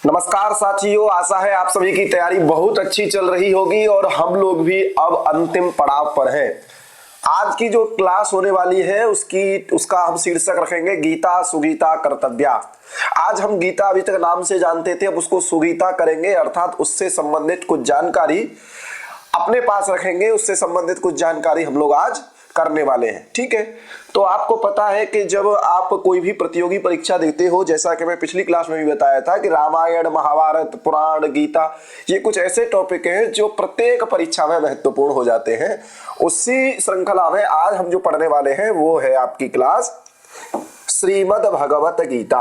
नमस्कार साथियों, आशा है आप सभी की तैयारी बहुत अच्छी चल रही होगी और हम लोग भी अब अंतिम पड़ाव पर हैं। आज की जो क्लास होने वाली है उसका हम शीर्षक रखेंगे गीता सुगीता कर्तव्या। आज हम गीता अभी तक नाम से जानते थे, अब उसको सुगीता करेंगे, अर्थात उससे संबंधित कुछ जानकारी अपने पास रखेंगे, उससे संबंधित कुछ जानकारी हम लोग आज करने वाले हैं। ठीक है, तो आपको पता है कि जब आप कोई भी प्रतियोगी परीक्षा देते हो, जैसा कि मैं पिछली क्लास में भी बताया था कि रामायण, महाभारत, पुराण, गीता, ये कुछ ऐसे टॉपिक हैं जो प्रत्येक परीक्षा में महत्वपूर्ण हो जाते हैं। उसी श्रृंखला में आज हम जो पढ़ने वाले हैं वो है आपकी क्लास श्रीमद् भगवत गीता।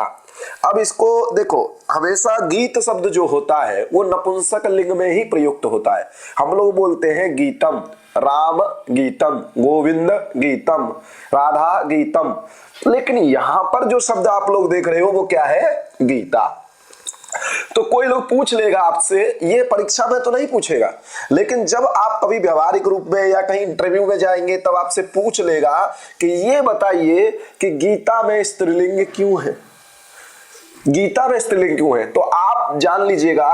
अब इसको देखो, हमेशा गीत शब्द जो होता है वो नपुंसक लिंग में ही प्रयुक्त होता है। हम लोग बोलते हैं गीतम, राम गीतम, गोविंद गीतम, राधा गीतम, लेकिन यहां पर जो शब्द आप लोग देख रहे हो वो क्या है? गीता। तो कोई लोग पूछ लेगा आपसे, ये परीक्षा में तो नहीं पूछेगा, लेकिन जब आप कभी व्यवहारिक रूप में या कहीं इंटरव्यू में जाएंगे तब आपसे पूछ लेगा कि ये बताइए कि गीता में स्त्रीलिंग क्यों है, गीता में स्त्रीलिंग क्यों है। तो आप जान लीजिएगा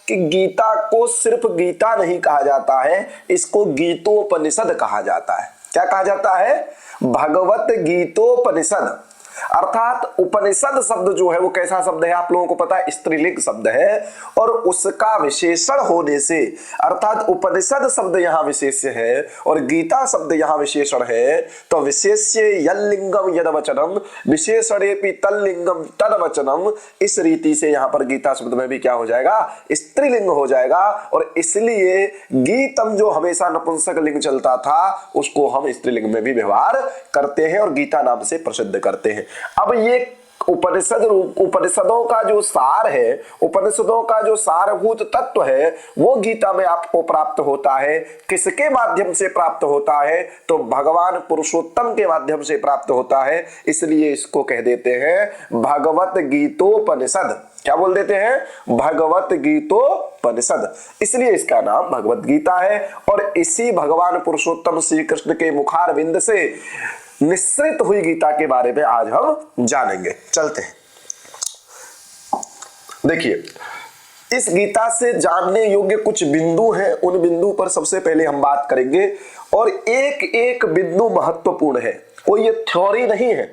कि गीता को सिर्फ गीता नहीं कहा जाता है, इसको गीतोपनिषद कहा जाता है। क्या कहा जाता है? भगवत गीतोपनिषद। अर्थात उपनिषद शब्द जो है वो कैसा शब्द है? आप लोगों को पता है, स्त्रीलिंग शब्द है और उसका विशेषण होने से, अर्थात उपनिषद शब्द यहाँ विशेष्य है और गीता शब्द यहाँ विशेषण है, तो विशेष्य यल्लिंगम यदवचनम विशेषणेपि तल्लिंगम तदवचनम, इस रीति से यहाँ पर गीता शब्द में भी क्या हो जाएगा? स्त्रीलिंग हो जाएगा। और इसलिए गीतम जो हमेशा नपुंसक लिंग चलता था उसको हम स्त्रीलिंग में भी व्यवहार करते हैं और गीता नाम से प्रसिद्ध करते हैं। अब ये उपनिषदों का जो सार है, उपनिषदों का जो सारभूत तत्व है वो गीता में आपको प्राप्त होता है। किसके माध्यम से प्राप्त होता है? तो भगवान पुरुषोत्तम के माध्यम से प्राप्त होता है। इसलिए इसको कह देते हैं भगवत गीतोपनिषद। क्या बोल देते हैं? भगवत गीतोपनिषद। इसलिए इसका नाम भगवत गीता है और इसी भगवान पुरुषोत्तम श्री कृष्ण के मुखारविंद से निश्रित हुई गीता के बारे में आज हम जानेंगे। चलते हैं, देखिए इस गीता से जानने योग्य कुछ बिंदु हैं, उन बिंदु पर सबसे पहले हम बात करेंगे और एक एक बिंदु महत्वपूर्ण है। कोई ये थ्योरी नहीं है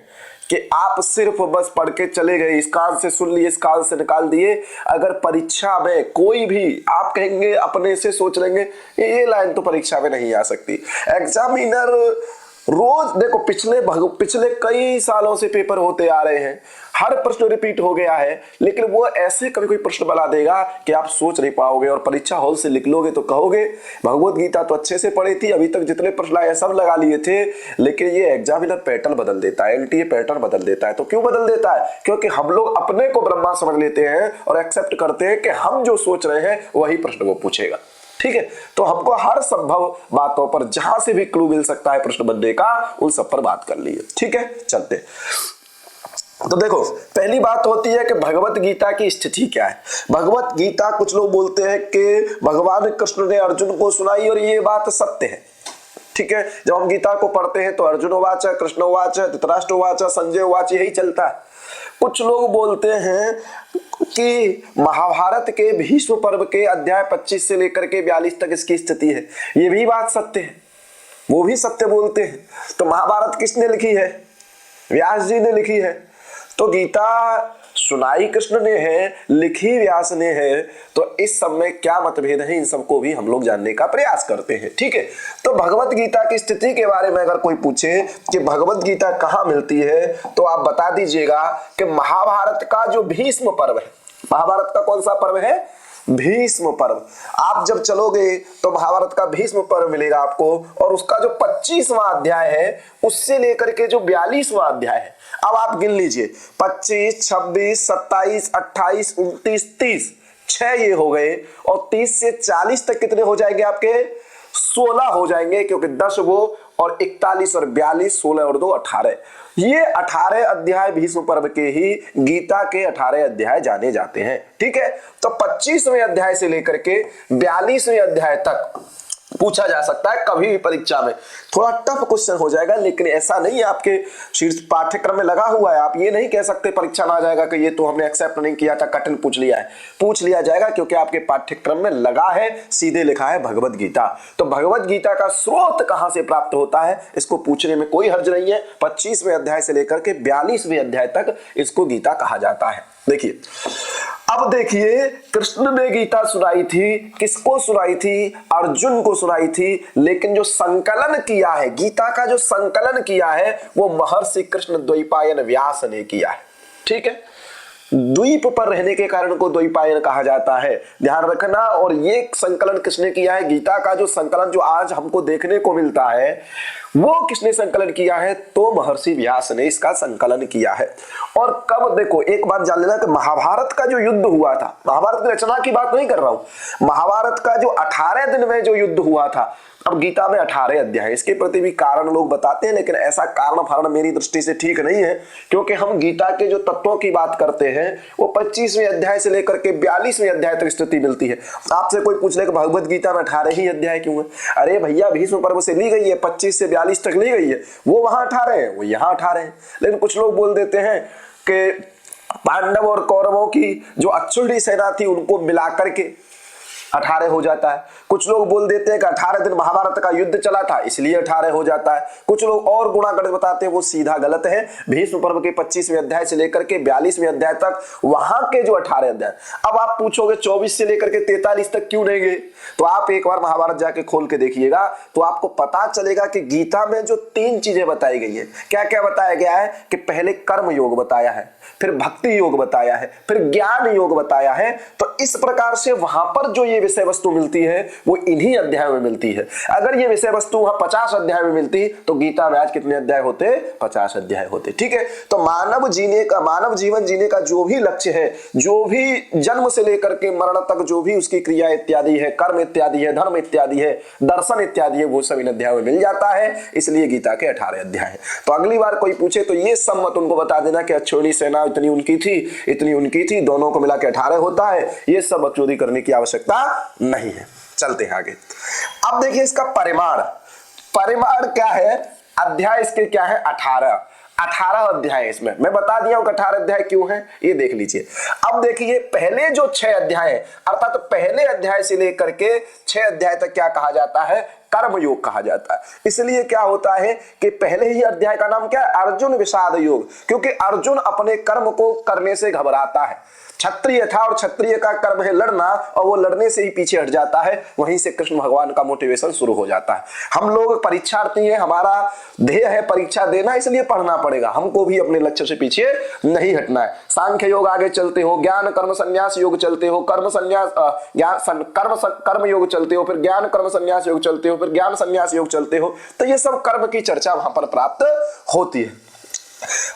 कि आप सिर्फ बस पढ़ के चले गए, इस कान से सुन लिए, इस कान से निकाल दिए। अगर परीक्षा में कोई भी आप कहेंगे, अपने से सोच लेंगे ये लाइन तो परीक्षा में नहीं आ सकती, एग्जामिनर रोज देखो, पिछले कई सालों से पेपर होते आ रहे हैं, हर प्रश्न रिपीट हो गया है, लेकिन वो ऐसे कभी कोई प्रश्न बना देगा कि आप सोच नहीं पाओगे और परीक्षा हॉल से लिख लोगे तो कहोगे भगवत गीता तो अच्छे से पढ़ी थी, अभी तक जितने प्रश्न आए सब लगा लिए थे, लेकिन ये एग्जामिनर पैटर्न बदल देता है, एलटीए पैटर्न बदल देता है। तो क्यों बदल देता है? क्योंकि हम लोग अपने को ब्रह्मा समझ लेते हैं और एक्सेप्ट करते हैं कि हम जो सोच रहे हैं वही प्रश्न वो पूछेगा। ठीक है, तो हमको हर संभव बातों पर जहां से भी क्लू मिल सकता है प्रश्न बनने का, उन सब पर बात कर लिए। ठीक है, चलते। तो देखो, पहली बात होती है कि भगवत गीता की स्थिति क्या है। भगवत गीता, कुछ लोग बोलते हैं कि भगवान कृष्ण ने अर्जुन को सुनाई और ये बात सत्य है। ठीक है, जब हम गीता को पढ़ते हैं तो अर्जुन उवाच, कृष्ण उवाच, धृतराष्ट्र उवाच, संजय उवाच, यही चलता है। कुछ लोग बोलते हैं कि महाभारत के भीष्म पर्व के अध्याय 25 से लेकर के 42 तक इसकी स्थिति है, ये भी बात सत्य है, वो भी सत्य बोलते हैं। तो महाभारत किसने लिखी है? व्यास जी ने लिखी है। तो गीता सुनाई कृष्ण ने है, लिखी व्यास ने है, तो इस सब में क्या मतभेद है, इन सबको भी हम लोग जानने का प्रयास करते हैं। ठीक है, तो भगवत गीता की स्थिति के बारे में अगर कोई पूछे कि भगवत गीता कहाँ मिलती है, तो आप बता दीजिएगा कि महाभारत का जो भीष्म पर्व है, महाभारत का कौन सा पर्व है? भीष्म पर्व। आप जब चलोगे तो महाभारत का भीष्म पर्व मिलेगा आपको और उसका जो 25वां अध्याय है उससे लेकर के जो 42वां अध्याय है, अब आप गिन लीजिए, 25, 26, 27, 28, 29, 30, 6 ये हो गए और 30 से 40 तक कितने हो जाएंगे आपके? 16 हो जाएंगे, क्योंकि 10 वो और 41 और 42, 16 और 2 18। ये 18 अध्याय भीष्म पर्व के ही गीता के 18 अध्याय जाने जाते हैं। ठीक है, तो 25वें अध्याय से लेकर के 42वें अध्याय तक पूछा जा सकता है कभी भी परीक्षा में। थोड़ा टफ क्वेश्चन हो जाएगा, लेकिन ऐसा नहीं है आपके शीर्ष पाठ्यक्रम में लगा हुआ है। आप ये नहीं कह सकते परीक्षा में आ जाएगा कि ये तो हमने एक्सेप्ट नहीं किया था, कठिन पूछ लिया है। पूछ लिया जाएगा क्योंकि आपके पाठ्यक्रम में लगा है, सीधे लिखा है भगवत गीता। तो भगवत गीता का स्रोत कहां से प्राप्त होता है, इसको पूछने में कोई हर्ज नहीं है। 25वें अध्याय से लेकर के 42वें अध्याय तक इसको गीता कहा जाता है। देखिए, अब देखिए, कृष्ण ने गीता सुनाई थी, किसको सुनाई थी? अर्जुन को सुनाई थी। लेकिन जो संकलन किया है, गीता का जो संकलन किया है, वो महर्षि कृष्ण द्वैपायन व्यास ने किया है। ठीक है, द्वीप पर रहने के कारण को द्वैपायन कहा जाता है, ध्यान रखना। और ये संकलन किसने किया है? गीता का जो संकलन जो आज हमको देखने को मिलता है, वो किसने संकलन किया है? तो महर्षि व्यास ने इसका संकलन किया है। और कब? देखो, एक बात जान लेना कि महाभारत का जो युद्ध हुआ था, महाभारत की रचना की बात नहीं कर रहा हूं, महाभारत का जो 18 दिन में जो युद्ध हुआ था। अब गीता में 18 अध्याय, इसके प्रति भी कारण लोग बताते हैं, लेकिन ऐसा कारण फारण मेरी दृष्टि से ठीक नहीं है, क्योंकि हम गीता के जो तत्वों की बात करते हैं वो 25वें अध्याय से लेकर के 42वें अध्याय तक स्थिति मिलती है। आपसे कोई पूछ ले कि भगवत गीता में 18 ही अध्याय क्यों है? अरे भैया, भीष्म पर्व से ली गई है, 25 से 42 तक ली गई है, वो वहां 18 है, वो यहाँ 18 है। लेकिन कुछ लोग बोल देते हैं कि पांडव और कौरवों की जो अक्षुणी सेना थी उनको मिलाकर के 18 हो जाता है। कुछ लोग बोल देते हैं कि 18 दिन महाभारत का युद्ध चला था इसलिए 18 हो जाता है। कुछ लोग और गुणा गणित बताते हैं, वो सीधा गलत है। भीष्म पर्व के 25वें अध्याय से लेकर के 42वें अध्याय तक वहां के जो 18 अध्याय, अब आप पूछोगे 24 से लेकर के 43 तक क्यों नहीं गए, तो आप एक बार महाभारत जाके खोल के देखिएगा तो आपको पता चलेगा कि गीता में जो 3 चीजें बताई गई है, क्या क्या बताया गया है कि पहले कर्म योग बताया है, फिर भक्ति योग बताया है, फिर ज्ञान योग बताया है। तो इस प्रकार से वहां पर जो ये विषय वस्तु मिलती है वो इन्हीं अध्यायों में मिलती है। अगर ये विषय वस्तु वहां 50 अध्याय में मिलती तो गीता में आज कितने अध्याय होते? 50 अध्याय होते। ठीक है, तो मानव जीवन जीने का जो भी लक्ष्य है, जो भी जन्म से लेकर के मरण तक जो भी उसकी क्रिया इत्यादि है, कर्म इत्यादि है, धर्म इत्यादि है, दर्शन इत्यादि है, वो सब इन अध्यायों में मिल जाता है। इसलिए गीता के 18 अध्याय है। तो अगली बार कोई पूछे तो ये सब मत उनको बता देना कि अक्षौणी सेना इतनी उनकी थी, इतनी उनकी थी, दोनों को मिला के 18 होता है। ये सब बकचोदी करने की आवश्यकता नहीं है। चलते हैं आगे। अब देखिए इसका परिमाण क्या है? अध्याय इसके क्या है? 18 अध्याय इसमें मैं बता दिया हूं कि 18 अध्याय क्यों है, ये देख लीजिए। अब देखिए पहले जो 6 अध्याय है, अर्थात तो पहले अध्याय से लेकर के 6 अध्याय तक क्या कहा जाता है? कर्म योग कहा जाता है। इसलिए क्या होता है कि पहले ही अध्याय का नाम क्या है? अर्जुन विषाद योग, क्योंकि अर्जुन अपने कर्म को करने से घबराता है। क्षत्रिय था और क्षत्रिय का कर्म है लड़ना, और वो लड़ने से ही पीछे हट जाता है। वहीं से कृष्ण भगवान का मोटिवेशन शुरू हो जाता है। हम लोग परीक्षार्थी हैं, हमारा ध्येय है परीक्षा देना, इसलिए पढ़ना पड़ेगा। हमको भी अपने लक्ष्य से पीछे नहीं हटना है। सांख्य योग आगे चलते हो, ज्ञान कर्म संन्यास योग चलते हो, कर्म योग चलते हो, फिर ज्ञान कर्म संन्यास योग चलते हो, फिर ज्ञान संन्यास योग चलते हो। तो ये सब कर्म की चर्चा वहां पर प्राप्त होती है।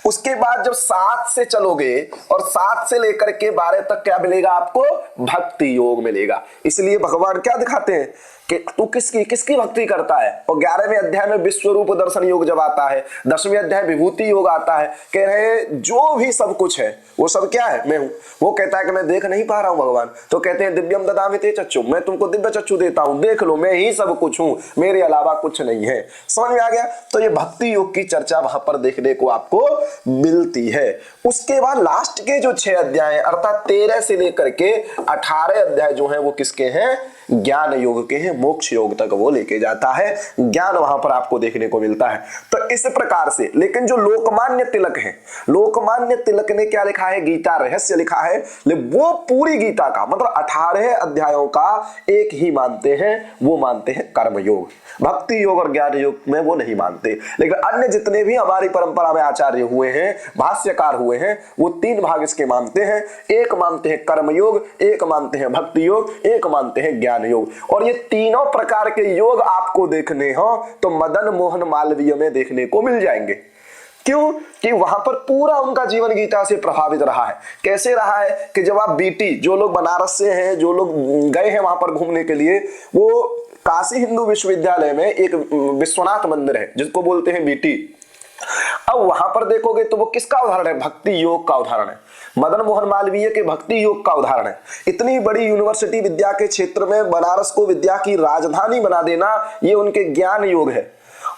उसके बाद जब 7 से चलोगे और 7 से लेकर के 12 तक क्या मिलेगा आपको? भक्ति योग मिलेगा। इसलिए भगवान क्या दिखाते हैं कि तू किसकी भक्ति करता है। और 11वें अध्याय में विश्व रूप दर्शन योग जब आता है, 10वें अध्याय विभूति योग आता है, कह रहे जो भी सब कुछ है वो सब क्या है? मैं हूं। वो कहता है कि मैं देख नहीं पा रहा हूं भगवान, तो कहते हैं दिव्यम ददामि ते चक्षु, मैं तुमको दिव्य चक्षु देता हूं, देख लो, मैं ही सब कुछ हूं, मेरे अलावा कुछ नहीं है। समझ में आ गया? तो ये भक्ति योग की चर्चा वहां पर देखने को आपको मिलती है। उसके बाद लास्ट के जो 6 अध्याय अर्थात 13 से लेकर के 18 अध्याय जो है वो किसके हैं? ज्ञान योग के हैं। मोक्ष योग तक वो लेके जाता है। ज्ञान वहां पर आपको देखने को मिलता है। तो इस प्रकार से, लेकिन जो लोकमान्य तिलक है, लोकमान्य तिलक ने क्या लिखा है? गीता रहस्य लिखा है। वो पूरी गीता का मतलब 18 अध्यायों का एक ही मानते हैं, वो मानते हैं कर्म योग। भक्ति योग और ज्ञान योग में वो नहीं मानते। लेकिन अन्य जितने भी हमारी परंपरा में आचार्य हुए हैं, भाष्यकार हुए हैं, वो 3 भाग इसके मानते हैं। एक मानते हैं कर्म योग, एक मानते हैं भक्ति योग, एक मानते हैं ज्ञान योग। और ये तीनों प्रकार के योग आपको देखने हो तो मदन मोहन मालवीय में देखने को मिल जाएंगे। क्यों? कि वहां पर पूरा उनका जीवन गीता से प्रभावित रहा है। कैसे रहा है कि जब आप बीटी, जो लोग बनारस से हैं, जो लोग गए हैं वहां पर घूमने के लिए, वो काशी हिंदू विश्वविद्यालय में एक विश्वनाथ मंदिर है जिसको बोलते हैं बीटी। अब वहां पर देखोगे तो वो किसका उदाहरण है? भक्ति योग का उदाहरण है। मदन मोहन मालवीय के भक्ति योग का उदाहरण है। इतनी बड़ी यूनिवर्सिटी विद्या के क्षेत्र में बनारस को विद्या की राजधानी बना देना, ये उनके ज्ञान योग है।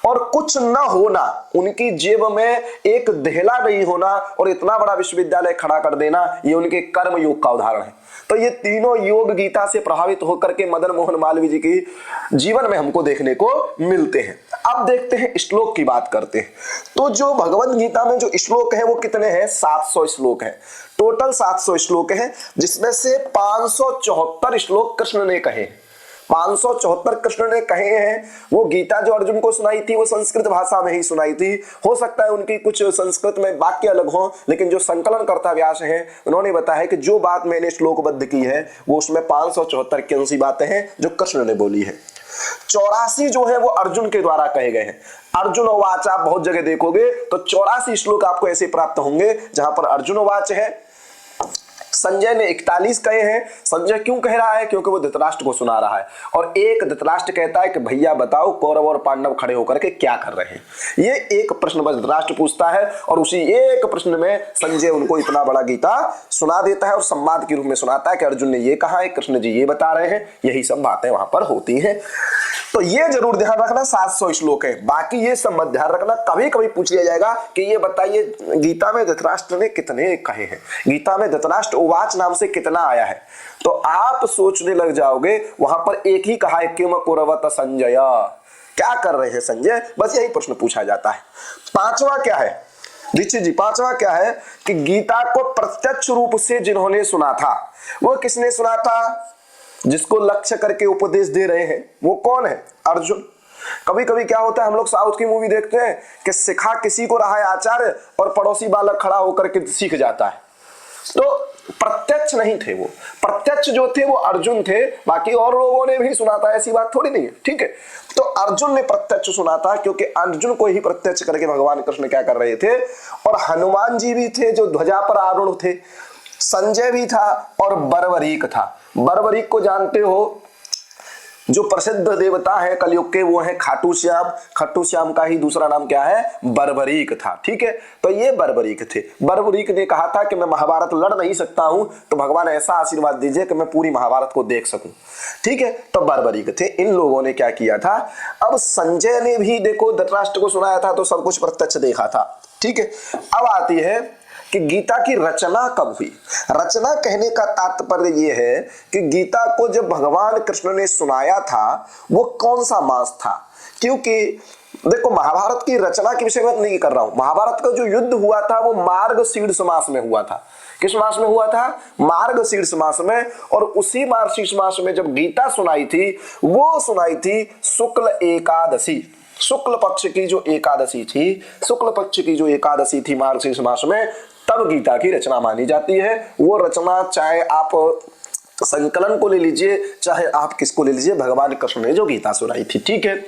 और कुछ न होना, उनकी जेब में एक देहला नहीं होना और इतना बड़ा विश्वविद्यालय खड़ा कर देना, ये उनके कर्म योग का उदाहरण है। तो ये तीनों योग गीता से प्रभावित होकर के मदन मोहन मालवीय जी की जीवन में हमको देखने को मिलते हैं। अब देखते हैं, श्लोक की बात करते हैं। तो जो भगवत गीता में जो श्लोक है वो कितने हैं? 700 श्लोक है। टोटल 700 श्लोक है, जिसमें से 574 श्लोक कृष्ण ने कहे। 574 कृष्ण ने कहे हैं। वो गीता जो अर्जुन को सुनाई थी वो संस्कृत भाषा में ही सुनाई थी। हो सकता है उनकी कुछ संस्कृत में वाक्य अलग हो, लेकिन जो संकलन करता व्यास है उन्होंने बताया है कि जो बात मैंने श्लोकबद्ध की है वो उसमें 574 की ऐसी बातें हैं जो कृष्ण ने बोली है। 84 जो है वो अर्जुन के द्वारा कहे गए हैं। अर्जुन वाच आप बहुत जगह देखोगे तो 84 श्लोक आपको ऐसे प्राप्त होंगे जहां पर अर्जुन वाच है। संजय ने 41 कहे हैं। संजय क्यों कह रहा है? क्योंकि वो धृतराष्ट्र को सुना रहा है। और एक धृतराष्ट्र कहता है कि भैया बताओ कौरव और पांडव खड़े होकर के क्या कर रहे हैं। ये एक प्रश्न बस धृतराष्ट्र पूछता है और उसी एक प्रश्न में संजय उनको इतना बड़ा गीता सुना देता है और संवाद के रूप में सुनाता है कि अर्जुन ने ये कहा है, कृष्ण जी ये बता रहे हैं। यही सब बातें वहां पर होती हैं। तो ये जरूर ध्यान रखना, 700 श्लोक है। बाकी ये सब मत ध्यान रखना, कभी कभी पूछ लिया जाएगा कि ये बताइए गीता में धृतराष्ट्र ने कितने कहे हैं, गीता में धृतराष्ट्र उवाच नाम से कितना आया है। तो आप सोचने लग जाओगे वहां पर एक ही कहा है, किम कुरवत संजय, क्या कर रहे हैं संजय, बस यही प्रश्न पूछा जाता है। पांचवा क्या है दीक्षित जी? पांचवा क्या है कि गीता को प्रत्यक्ष रूप से जिन्होंने सुना था, वो किसने सुना था? जिसको लक्ष्य करके उपदेश दे रहे हैं वो कौन है? अर्जुन। कभी कभी क्या होता है, हम लोग साउथ की मूवी देखते हैं कि सिखा किसी को रहा है आचार्य और पड़ोसी बालक खड़ा होकर के सीख जाता है। तो प्रत्यक्ष नहीं थे वो, प्रत्यक्ष जो थे वो अर्जुन थे। बाकी और लोगों ने भी सुना था, ऐसी बात थोड़ी नहीं है, ठीक है। तो अर्जुन ने प्रत्यक्ष सुना था क्योंकि अर्जुन को ही प्रत्यक्ष करके भगवान कृष्ण क्या कर रहे थे। और हनुमान जी भी थे जो ध्वजा पर आरूढ़ थे, संजय भी था और बर्बरीक था। बर्बरीक को जानते हो, जो प्रसिद्ध देवता है कलयुग के वो है खाटू श्याम। खाटू श्याम का ही दूसरा नाम क्या है? बर्बरीक था, ठीक है। तो ये बर्बरीक थे। बर्बरीक ने कहा था कि मैं महाभारत लड़ नहीं सकता हूं, तो भगवान ऐसा आशीर्वाद दीजिए कि मैं पूरी महाभारत को देख सकूं, ठीक है। तो बर्बरीक थे। इन लोगों ने क्या किया था, अब संजय ने भी देखो धृतराष्ट्र को सुनाया था तो सब कुछ प्रत्यक्ष देखा था, ठीक है। अब आती है कि गीता की रचना कब हुई। रचना कहने का तात्पर्य यह है कि गीता को जब भगवान कृष्ण ने सुनाया था वो कौन सा मास था। क्योंकि देखो महाभारत की रचना के विषय में नहीं कर रहा हूं, महाभारत का जो युद्ध हुआ था वो मार्गशीर्ष मास में हुआ था। किस मास में हुआ था? मार्गशीर्ष मास में। और उसी मार्गशीर्ष मास में जब गीता सुनाई थी वो सुनाई थी शुक्ल एकादशी। शुक्ल पक्ष की जो एकादशी थी, शुक्ल पक्ष की जो एकादशी थी मार्गशीर्ष मास में, तब गीता की रचना मानी जाती है। वो रचना चाहे आप संकलन को ले लीजिए चाहे आप किसको ले लीजिए, भगवान कृष्ण ने जो गीता सुनाई थी, ठीक है।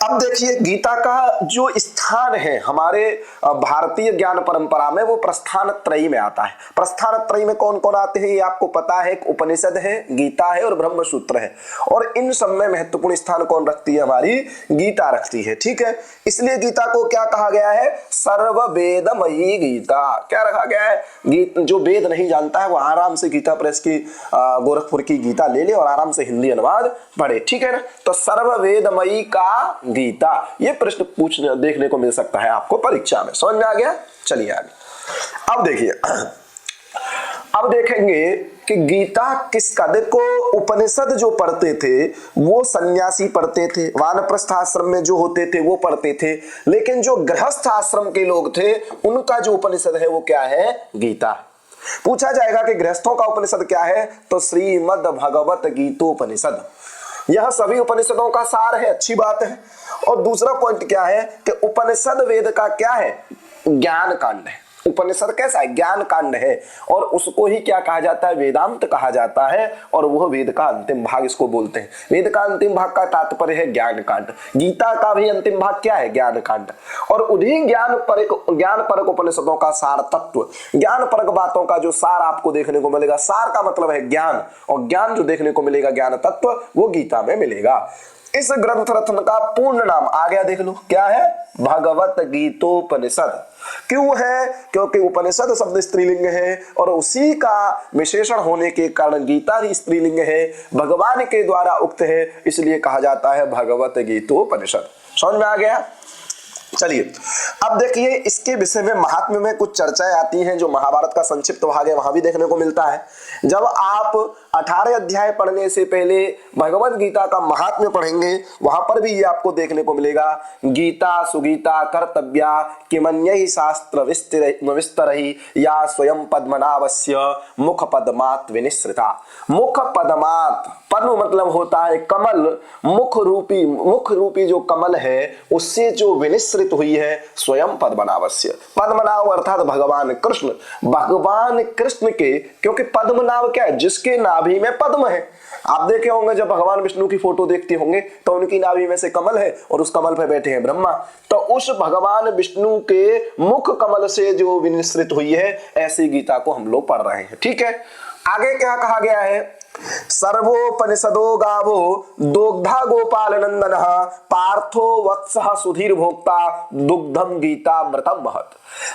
अब देखिए गीता का जो स्थान है हमारे भारतीय ज्ञान परंपरा में वो प्रस्थान त्रयी में आता है। प्रस्थान त्रयी में कौन कौन आते हैं ये आपको पता है, एक उपनिषद है, गीता है और ब्रह्म सूत्र है। और इन सब में महत्वपूर्ण स्थान कौन रखती है? हमारी गीता रखती है, ठीक है। इसलिए गीता को क्या कहा गया है? सर्ववेदमयी गीता। क्या रखा गया है? जो वेद नहीं जानता है वो आराम से गीता प्रेस की गोरखपुर की गीता ले ले और आराम से हिंदी अनुवाद पढ़े, ठीक है ना। तो सर्ववेदमयी का गीता, ये प्रश्न पूछने देखने को मिल सकता है आपको परीक्षा में। समझ में आ गया? चलिए आगे। अब देखिए, अब देखेंगे कि गीता किसका। देखो उपनिषद जो पढ़ते थे वो सन्यासी पढ़ते थे, वानप्रस्थ आश्रम में जो होते थे वो पढ़ते थे। लेकिन जो गृहस्थ आश्रम के लोग थे उनका जो उपनिषद है वो क्या है? गीता। पूछा जाएगा कि गृहस्थों का उपनिषद क्या है, तो श्रीमद् भगवत गीतोपनिषद। यह सभी उपनिषदों का सार है, अच्छी बात है। और दूसरा पॉइंट क्या है कि उपनिषद वेद का क्या है? ज्ञान कांड है। उपनिषद कैसा है? ज्ञान कांड है। और उसको ही क्या कहा जाता है? वेदांत कहा जाता है। और वह वेद का अंतिम भाग इसको बोलते हैं। वेद का अंतिम भाग का तात्पर्य है ज्ञान कांड। गीता का भी अंतिम भाग क्या है? ज्ञान कांड। और उन्हीं ज्ञान परक उपनिषदों का सार तत्व, ज्ञान परक बातों का जो सार आपको देखने को मिलेगा, सार का मतलब है ज्ञान, और ज्ञान जो देखने को मिलेगा ज्ञान तत्व वो गीता में मिलेगा। इस ग्रंथ रत्न का पूर्ण नाम आ गया, देख लो क्या है, भगवत गीतोपनिषद। क्यों है? क्योंकि उपनिषद शब्द स्त्रीलिंग है और उसी का विशेषण होने के कारण गीता भी स्त्रीलिंग है, भगवान के द्वारा उक्त है, इसलिए कहा जाता है भगवत गीतोपनिषद। समझ में आ गया? चलिए अब देखिए, इसके विषय में महात्म्य में कुछ चर्चाएं आती हैं जो महाभारत का संक्षिप्त भाग है वहां भी देखने को मिलता है। जब आप 18 अध्याय पढ़ने से पहले भगवत गीता का महात्म्य पढ़ेंगे वहां पर भी ये आपको देखने को मिलेगा। गीता सुगीता कर्तव्या किमन्यहि शास्त्र विस्तरहि या स्वयं पद्मनाभस्य मुख पद्मात् विनिसृता। मुख पद्मात्, पद्म मतलब होता है कमल, मुख रूपी जो कमल है उससे जो विनिसृत हुई है स्वयं पद्मनाभस्य। पद्मनाभ अर्थात भगवान कृष्ण, भगवान कृष्ण के, क्योंकि पद्मनाभ क्या है, जिसके नाभि में पद्म है। आप देखे होंगे जब भगवान विष्णु की फोटो देखते होंगे तो उनकी नाभि में से कमल है और उस कमल पर बैठे हैं ब्रह्मा, तो उस भगवान विष्णु के मुख कमल से जो विनिसृत हुई है, ऐसी गीता को हम लोग पढ़ रहे हैं। ठीक है, आगे क्या कहा गया है, सर्वोपनिषदो गावो दोग्धा गोपाल नंदन पार्थो वत्सः सुधीर भोक्ता दुग्धम गीता मृतम महत।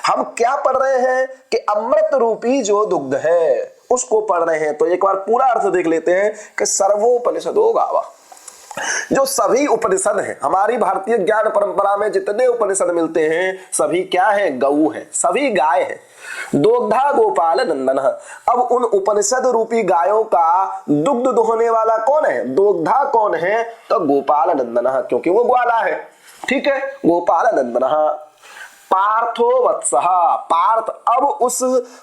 हम क्या पढ़ रहे हैं कि अमृत रूपी जो दुग्ध है उसको पढ़ रहे हैं। तो एक बार पूरा अर्थ देख लेते हैं कि सर्वोपनिषदो गावा, जो सभी उपनिषद हैं, हमारी भारतीय ज्ञान परंपरा में जितने उपनिषद मिलते हैं सभी क्या है, गऊ है, सभी गाय है। दोग्धा गोपाल नंदन, अब उन उपनिषद रूपी गायों का दुग्ध दोहने वाला कौन है, दोग्धा कौन है, तो गोपाल नंदन, क्योंकि वो ग्वाला है। ठीक है, गोपाल नंदन। पार्थो वत्सः, पार्थ, अब उस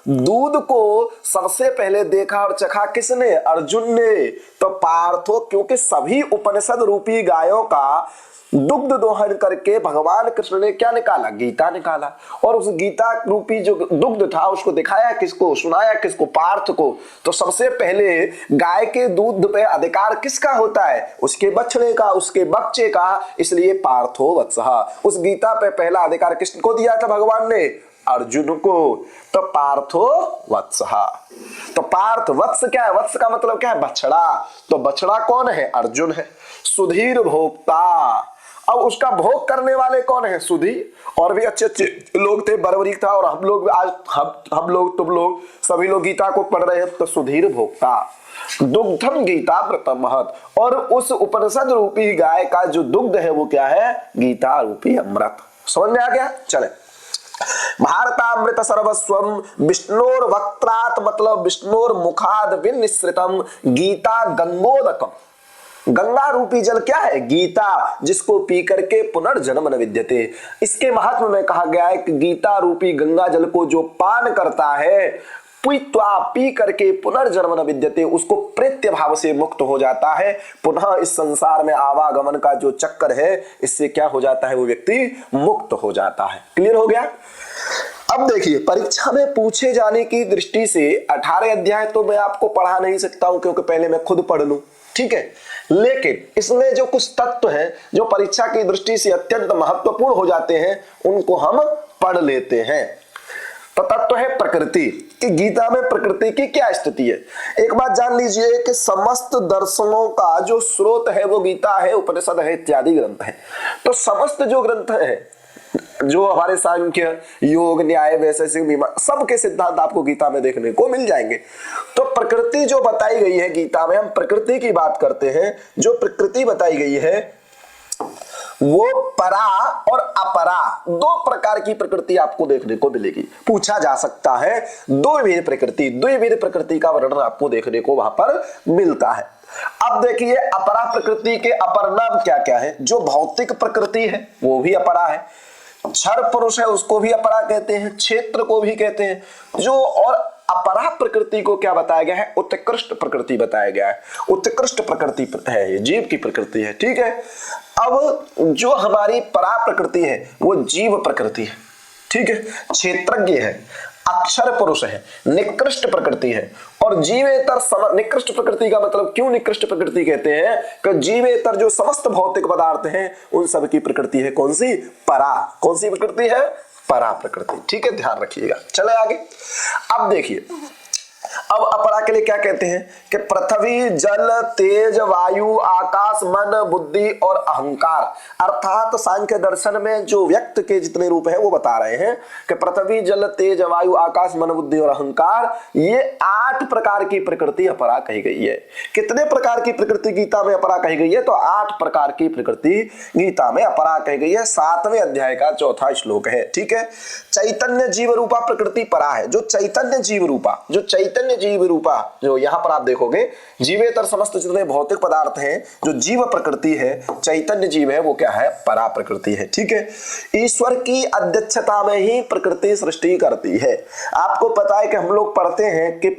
दूध को सबसे पहले देखा और चखा किसने, अर्जुन ने। तो पार्थो, क्योंकि सभी उपनिषद रूपी गायों का दुग्ध दोहन करके भगवान कृष्ण ने क्या निकाला, गीता निकाला, और उस गीता रूपी जो दुग्ध था उसको दिखाया किसको, सुनाया किसको, पार्थ को। तो सबसे पहले गाय के दूध पे अधिकार किसका होता है, उसके बछड़े का, उसके बच्चे का, इसलिए पार्थो वत्सः। उस गीता पे पहला अधिकार किसको दिया था भगवान ने, अर्जुन को। तो पार्थो वत्सः, तो पार्थ वत्स क्या है, वत्स का मतलब क्या है, बछड़ा। तो बछड़ा कौन है, अर्जुन है। सुधीर भोक्ता, अब उसका भोग करने वाले कौन है, सुधी। और भी अच्छे अच्छे लोग थे, बर्बरीक था, और हम लोग आज हम लोग तुम लोग सभी लोग गीता को पढ़ रहे हैं। तो सुधीर भोक्ता दुग्धम गीता मृतम महत, और उस उपनिषद रूपी गाय का जो दुग्ध है वो क्या है, गीता रूपी अमृत। समझ में आ गया? चले, भारतामृत सर्वस्वम विष्णोर वक्त्रात्, मतलब विष्णोर मुखाद विनिसृतम गीता गंगोदकम। गंगा रूपी जल क्या है, गीता, जिसको पी करके पुनर्जन्म न विद्यते। इसके महात्म्य में कहा गया है कि गीता रूपी गंगा जल को जो पान करता है, पी करके पुनर्जन्म न विद्यते, उसको प्रेत्य भाव से मुक्त हो जाता है। पुनः इस संसार में आवागमन का जो चक्कर है, इससे क्या हो जाता है, वो व्यक्ति मुक्त हो जाता है। क्लियर हो गया? अब देखिए, परीक्षा में पूछे जाने की दृष्टि से 18 अध्याय तो मैं आपको पढ़ा नहीं सकता हूं, क्योंकि पहले मैं खुद पढ़ लूं। ठीक है, लेकिन इसमें जो कुछ तत्व हैं जो परीक्षा की दृष्टि से अत्यंत महत्वपूर्ण हो जाते हैं, उनको हम पढ़ लेते हैं। तो तत्व है प्रकृति, कि गीता में प्रकृति की क्या स्थिति है। एक बात जान लीजिए कि समस्त दर्शनों का जो स्रोत है वो गीता है, उपनिषद है, इत्यादि ग्रंथ है। तो समस्त जो ग्रंथ है, जो हमारे सांख्य, योग, न्याय, वैशेषिक, मीमांसा, सबके सिद्धांत आपको गीता में देखने को मिल जाएंगे। तो प्रकृति जो बताई गई है गीता में, हम प्रकृति की बात करते हैं। जो प्रकृति बताई गई है वो परा और अपरा, दो प्रकार की प्रकृति आपको देखने को मिलेगी। पूछा जा सकता है द्विविध प्रकृति का वर्णन आपको देखने को वहां पर मिलता है। अब देखिए, अपरा प्रकृति के अपर नाम क्या क्या है। जो भौतिक प्रकृति है वो भी अपरा है, क्षर पुरुष है उसको भी अपरा कहते हैं, क्षेत्र को भी कहते हैं। जो और अपरा प्रकृति को क्या बताया गया है, उत्कृष्ट प्रकृति बताया गया है। उत्कृष्ट प्रकृति है, ये जीव की प्रकृति है। ठीक है, अब जो हमारी परा प्रकृति है वो जीव प्रकृति है। ठीक है, क्षेत्रज्ञ है, अक्षर पुरुष है, निकृष्ट प्रकृति है। और जीवेतर, निकृष्ट प्रकृति का मतलब क्यों निकृष्ट प्रकृति कहते हैं, कि जीवेतर जो समस्त भौतिक पदार्थ हैं उन सब की प्रकृति है कौन सी, परा। कौन सी प्रकृति है, परा प्रकृति। ठीक है, ध्यान रखिएगा। चले आगे। अब देखिए, अब अपरा के लिए क्या कहते हैं कि पृथ्वी जल तेज वायु आकाश मन बुद्धि और अहंकार, अर्थात सांख्य दर्शन में जो व्यक्त के जितने रूप हैं वो बता रहे हैं कि पृथ्वी जल तेज वायु आकाश मन बुद्धि और अहंकार, ये 8 प्रकार की प्रकृति अपरा कही गई है। कितने प्रकार की प्रकृति गीता में अपरा कही गई है? तो 8 प्रकार की प्रकृति गीता में अपरा कही गई है। 7वें अध्याय का 4था श्लोक है। ठीक है, चैतन्य जीव रूपा प्रकृति परा है। जो चैतन्य जीव रूपा जो यहां पर आप देखोगे, जीवेतर समस्त जितने भौतिक पदार्थ हैं, जो जीव प्रकृति है, चैतन्य जीव है, वो क्या है? परा प्रकृति है। ठीक है, ईश्वर की अध्यक्षता में ही प्रकृति सृष्टि करती है। आपको पता है कि हम लोग पढ़ते हैं कि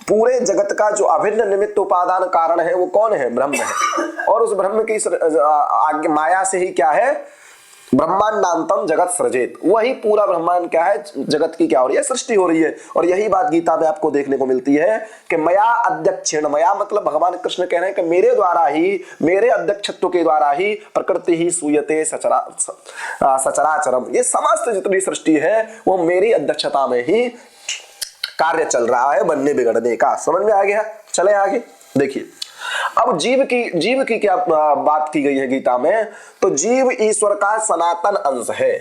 पूरे जगत का जो अभिन्न निमित्त उपादान कारण है वो कौन है? ब्रह्म है। और उस ब्रह्म की माया से ही क्या है? ब्रह्मांडांतम जगत सृजेत, वही पूरा ब्रह्मांड क्या है? जगत की क्या हो रही है? सृष्टि हो रही है। और यही बात गीता में आपको देखने को मिलती है कि मया अध्यक्षेण, मया मतलब भगवान कृष्ण कह रहे हैं कि मेरे द्वारा ही, मेरे अध्यक्षत्व के द्वारा ही प्रकृति ही सूयते सचराचरम, ये समस्त जितनी सृष्टि है वो मेरी अध्यक्षता में ही कार्य चल रहा है बनने बिगड़ने का। समझ में आ गया? चले आगे देखिए। अब जीव की क्या बात की गई है गीता में? तो जीव ईश्वर का सनातन अंश है।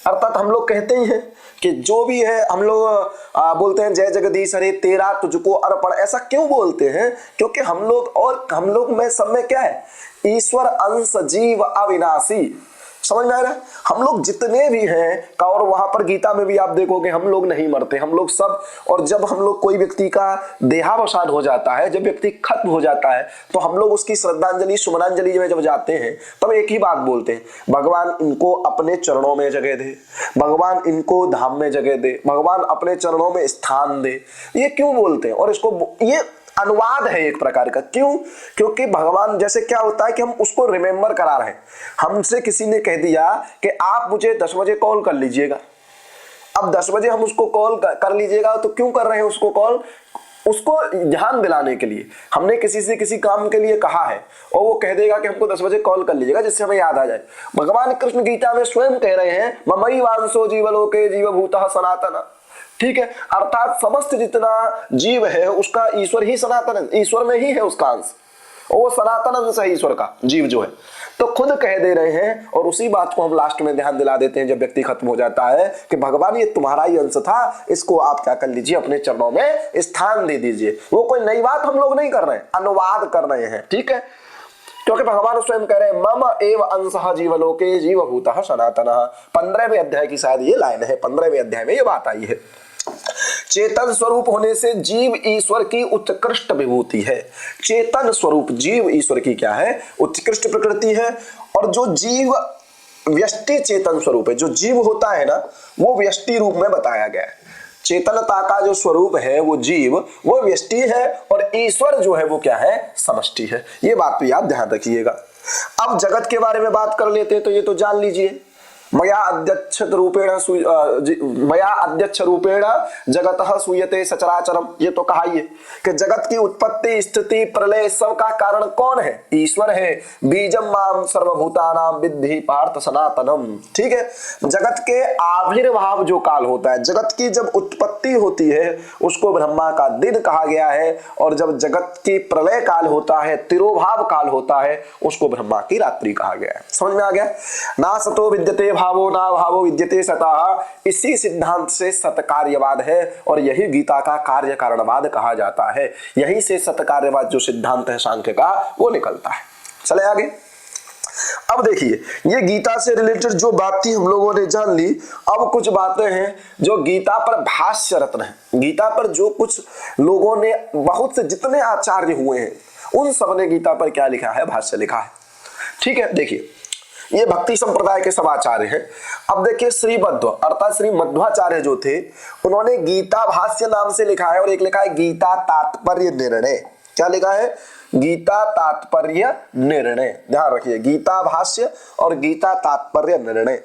अर्थात हम लोग कहते ही हैं कि जो भी है, हम लोग बोलते हैं जय जगदीश हरे तेरा तुझको अर्पण। ऐसा क्यों बोलते हैं? क्योंकि हम लोग में सब में क्या है? ईश्वर अंश जीव अविनाशी। समझ में आ रहा है? हम लोग जितने भी हैं, और वहां पर गीता में भी आप देखोगे हम लोग नहीं मरते, हम लोग सब। और जब हम लोग कोई व्यक्ति का देहावसान हो जाता है, जब व्यक्ति खत्म हो जाता है, तो हम लोग उसकी श्रद्धांजलि सुमनांजलि में जब जाते हैं तब एक ही बात बोलते हैं, भगवान इनको अपने चरणों में जगह दे, भगवान इनको धाम में जगह दे, भगवान अपने चरणों में स्थान दे। ये क्यों बोलते हैं? और इसको ये अनुवाद है एक प्रकार का। क्यों? क्योंकि भगवान, जैसे क्या होता है कि हम उसको रिमेंबर करा रहे हैं। हमसे किसी ने कह दिया कि आप मुझे 10 बजे कॉल कर लीजिएगा। अब 10 बजे हम उसको कॉल कर लीजिएगा, तो क्यों कर रहे हैं उसको कॉल? उसको ध्यान दिलाने के लिए। हमने किसी से किसी काम के लिए कहा है और वो कह देगा कि हमको 10 बजे कॉल कर लीजिएगा, जिससे हमें याद आ जाए। भगवान कृष्ण गीता में स्वयं कह रहे हैं, ममई वांसो जीवलोके जीवभूतः सनातन। ठीक है, अर्थात समस्त जितना जीव है उसका ईश्वर ही सनातन है, ईश्वर में ही है उसका अंश, और वो सनातन अंश है ईश्वर का, जीव जो है। तो खुद कह दे रहे हैं, और उसी बात को हम लास्ट में ध्यान दिला देते हैं जब व्यक्ति खत्म हो जाता है कि भगवान ये तुम्हारा ही अंश था, इसको आप क्या कर लीजिए? अपने चरणों में स्थान दे दीजिए। वो कोई नई बात हम लोग नहीं कर रहे हैं, अनुवाद कर रहे हैं। ठीक है, क्योंकि भगवान स्वयं कह रहे हैं मम एव अंशः जीवलोके जीवभूतः सनातनः। 15वें अध्याय की शायद ये लाइन है, 15वें अध्याय में ये बात आई है। चेतन स्वरूप होने से जीव ईश्वर की उत्कृष्ट विभूति है। चेतन स्वरूप जीव ईश्वर की क्या है? उत्कृष्ट प्रकृति है। और जो जीव व्यष्टि चेतन स्वरूप है, जो जीव होता है ना, वो व्यष्टि रूप में बताया गया है। चेतनता का जो स्वरूप है वो जीव, वो व्यष्टि है, और ईश्वर जो है वो क्या है? समष्टि है। ये बात भी आप ध्यान रखिएगा। अब जगत के बारे में बात कर लेते हैं, तो ये तो जान लीजिए, मया अध्यक्ष रूपेण जगतः सूयते सचराचरम। ये तो कहा ही है कि जगत की उत्पत्ति स्थिति प्रलय सब का कारण कौन है? ईश्वर है। बीजम माम सर्वभूतानां विद्धि पार्थ सनातनम। ठीक है, जगत के आविर्भाव जो काल होता है, जगत की जब उत्पत्ति होती है उसको ब्रह्मा का दिन कहा गया है, और जब जगत की प्रलय काल होता है, तिरोभाव काल होता है, उसको ब्रह्मा की रात्रि कहा गया है। समझ में आ गया? ना सतो विद्यते भावो ना भावो विद्यते सतः, इसी सिद्धांत से सतकार्यवाद है, और यही गीता का कार्य कारणवाद कहा जाता है। यहीं से सतकार्यवाद जो सिद्धांत है सांख्य का वो निकलता है। चले आगे। अब देखिए, ये गीता से रिलेटेड जो बात थी हम लोगों ने जान ली। अब कुछ बातें हैं जो गीता पर भाष्य रत्न है। गीता पर जो कुछ लोगों ने, बहुत से जितने आचार्य हुए हैं, उन सब ने गीता पर क्या लिखा है? भाष्य लिखा है। ठीक है, देखिए ये भक्ति संप्रदाय के सब आचार्य हैं। अब देखिए श्री मध्व अर्थात श्री मध्वाचार्य जो थे, उन्होंने गीता भाष्य नाम से लिखा है, और एक लिखा है गीता तात्पर्य निर्णय। क्या लिखा है? गीता तात्पर्य निर्णय। ध्यान रखिए, गीता भाष्य और गीता तात्पर्य निर्णय।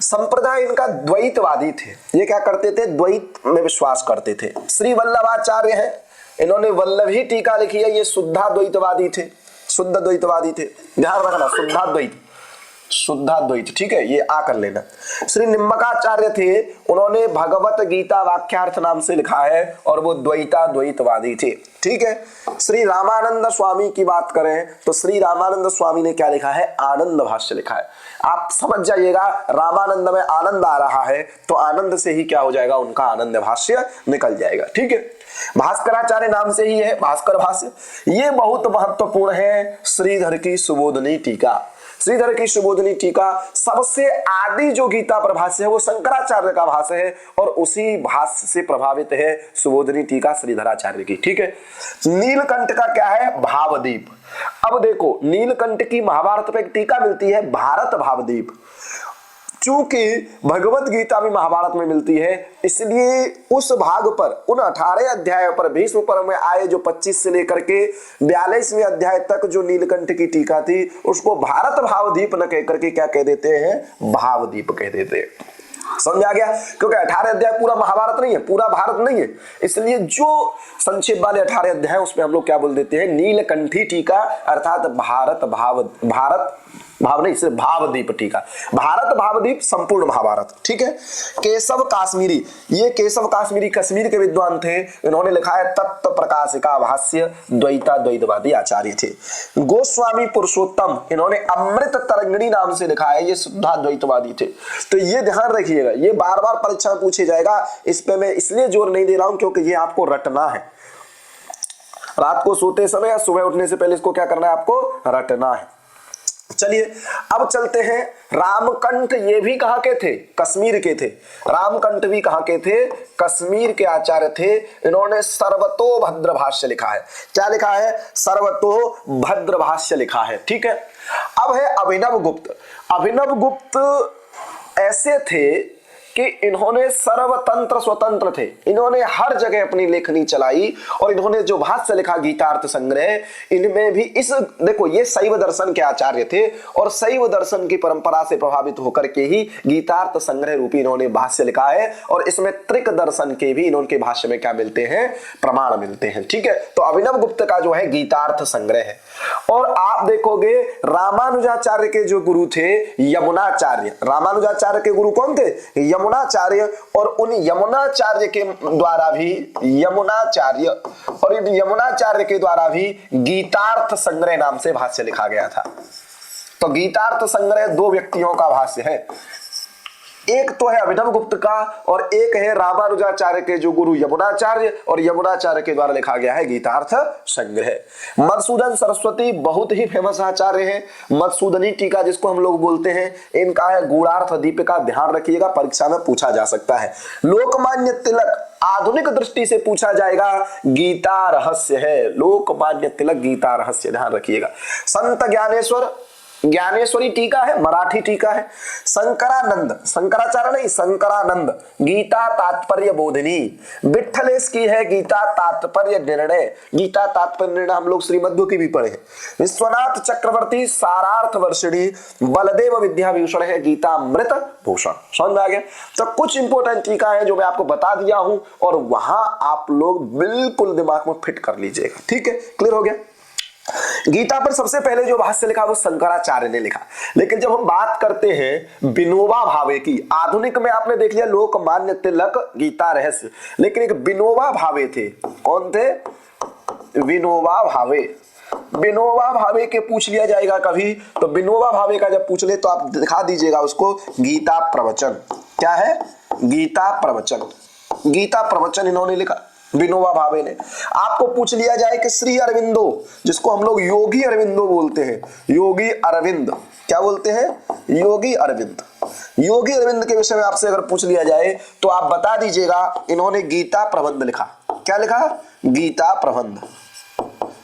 संप्रदाय इनका द्वैतवादी थे। ये क्या करते थे? द्वैत में विश्वास करते थे। श्री वल्लभाचार्य हैं, इन्होंने वल्लभी टीका लिखी है, ये शुद्धाद्वैतवादी थे, शुद्ध द्वैतवादी थे। ध्यान रखना, शुद्धाद्वैत, शुद्धाद्वैत, ठीक है, ये आ कर लेना। श्री निम्बकाचार्य थे, उन्होंने भगवत गीता वाक्यार्थ नाम से लिखा है और वो द्वैताद्वैतवादी थे, ठीक है। श्री रामानंद स्वामी की बात करें तो श्री रामानंद स्वामी ने क्या लिखा है, आनंद भाष्य लिखा है। आप समझ जाइएगा, रामानंद में आनंद आ रहा है तो आनंद से ही क्या हो जाएगा, उनका आनंद भाष्य निकल जाएगा, ठीक है। भास्कराचार्य नाम से ही है भास्कर भाष्य। ये बहुत महत्वपूर्ण है, श्रीधर की सुबोधनी टीका। श्रीधर की सुबोधनी टीका सबसे आदि जो गीता प्रभाष्य है वो शंकराचार्य का भाष्य है और उसी भाष्य से प्रभावित है सुबोधनी टीका श्रीधराचार्य की, ठीक है। नीलकंठ का क्या है, भावदीप। अब देखो, नीलकंठ की महाभारत पे एक टीका मिलती है भारत भावदीप। चूंकि भगवत गीता भी महाभारत में मिलती है, इसलिए उस भाग पर, उन 18 अध्यायों पर, भीष्म पर्व में आए जो 25 से लेकर के 42वें अध्याय तक जो नीलकंठ की टीका थी, उसको भारत भावदीप न कहकर के क्या कह देते हैं, भावदीप कह देते हैं। समझ आ गया, क्योंकि 18 अध्याय पूरा महाभारत नहीं है, पूरा भारत नहीं है, इसलिए जो संक्षेप वाले 18 अध्याय उसमें हम लोग क्या बोल देते हैं, नीलकंठी टीका, अर्थात भारत भाव नहीं, सिर्फ भावदीप टीका, भारत भावदीप संपूर्ण महाभारत, ठीक है। केशव काश्मीरी, ये केशव काश्मीरी कश्मीर के विद्वान थे, इन्होंने लिखा है तत्व प्रकाशिका भाष्य, द्वैताद्वैतवादी आचार्य थे। गोस्वामी पुरुषोत्तम, इन्होंने अमृत तरंगिणी नाम से लिखा है, ये शुद्धाद्वैतवादी थे। तो ये ध्यान रखिएगा, ये बार बार परीक्षा में पूछे जाएगा, इस पे मैं इसलिए जोर नहीं दे रहा हूं क्योंकि ये आपको रटना है। रात को सोते समय या सुबह उठने से पहले इसको क्या करना है, आपको रटना है। चलिए अब चलते हैं, रामकंठ ये भी कहां के थे, कश्मीर के थे। रामकंठ भी कहां के थे, कश्मीर के आचार्य थे। इन्होंने सर्वतोभद्र भाष्य लिखा है। क्या लिखा है, सर्वतोभद्र भाष्य लिखा है, ठीक है। अब है अभिनव गुप्त। अभिनव गुप्त ऐसे थे कि इन्होंने सर्वतंत्र स्वतंत्र थे, इन्होंने हर जगह अपनी लेखनी चलाई और इन्होंने जो भाष्य लिखा गीतार्थ संग्रह, इनमें भी इस, देखो ये शैव दर्शन के आचार्य थे और शैव दर्शन की परंपरा से प्रभावित होकर के ही गीतार्थ संग्रह रूपी इन्होंने भाष्य लिखा है और इसमें त्रिक दर्शन के भी इन्होंने भाष्य में क्या मिलते हैं, प्रमाण मिलते हैं, ठीक है। तो अभिनव गुप्त का जो है गीतार्थ संग्रह है। और आप देखोगे रामानुजाचार्य के जो गुरु थे यमुनाचार्य, रामानुजाचार्य के गुरु कौन थे, यमुनाचार्य, और उन यमुनाचार्य के द्वारा भी यमुनाचार्य के द्वारा भी गीतार्थ संग्रह नाम से भाष्य लिखा गया था। तो गीतार्थ संग्रह दो व्यक्तियों का भाष्य है, एक तो है अभिनव गुप्त का और एक है रामानुजाचार्य के जो गुरु यमुनाचार्य, और यमुनाचार्य के द्वारा लिखा गया है गीतार्थ संग्रह। मधुसूदन सरस्वती बहुत ही फेमस आचार्य हैं। मधुसूदनी टीका जिसको हम लोग बोलते हैं, इनका है गूढ़ार्थ दीपिका, ध्यान रखिएगा परीक्षा में पूछा जा सकता है। लोकमान्य तिलक आधुनिक दृष्टि से पूछा जाएगा, गीता रहस्य है, लोकमान्य तिलक गीता रहस्य, ध्यान रखिएगा। संत ज्ञानेश्वर, ज्ञानेश्वरी टीका है, मराठी टीका है। शंकरानंद, शंकराचार्य नहीं, शंकरानंद गीता तात्पर्य बोधिनी। विठलेश की है गीता तात्पर्य निर्णय। गीता तात्पर्य निर्णय हम लोग श्रीमद्भु की भी पढ़े हैं। विश्वनाथ चक्रवर्ती सारार्थ वर्षिणी। बलदेव विद्याभूषण है गीतामृत भूषण। समझ में आ गया। तो कुछ इंपोर्टेंट टीका है जो मैं आपको बता दिया हूं और वहां आप लोग बिल्कुल दिमाग में फिट कर लीजिएगा, ठीक है, क्लियर हो गया। गीता पर सबसे पहले जो भाष्य लिखा वो शंकराचार्य ने लिखा, लेकिन जब हम बात करते हैं विनोबा भावे की, आधुनिक में आपने देख लिया लोकमान्य तिलक गीता रहस्य, लेकिन एक विनोबा भावे थे। कौन थे, विनोबा भावे। विनोबा भावे के पूछ लिया जाएगा कभी, तो विनोबा भावे का जब पूछ ले तो आप दिखा दीजिएगा उसको गीता प्रवचन। क्या है, गीता प्रवचन। गीता प्रवचन इन्होंने लिखा विनोबा भावे ने। आपको पूछ लिया जाए कि श्री अरविंदो, जिसको हम लोग योगी अरविंदो बोलते हैं, योगी अरविंद, क्या बोलते हैं, योगी अरविंद। योगी अरविंद के विषय में आपसे अगर पूछ लिया जाए तो आप बता दीजिएगा इन्होंने गीता प्रबंध लिखा। क्या लिखा, गीता प्रबंध।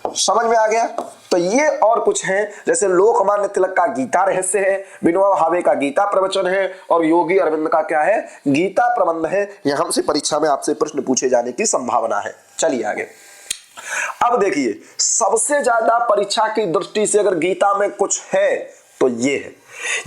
समझ में आ गया। तो ये और कुछ है, जैसे लोकमान्य तिलक का गीता रहस्य है, विनोबा भावे का गीता प्रवचन है और योगी अरविंद का क्या है, गीता प्रबंध है। यहां से परीक्षा में आपसे प्रश्न पूछे जाने की संभावना है। चलिए आगे। अब देखिए, सबसे ज्यादा परीक्षा की दृष्टि से अगर गीता में कुछ है तो ये है।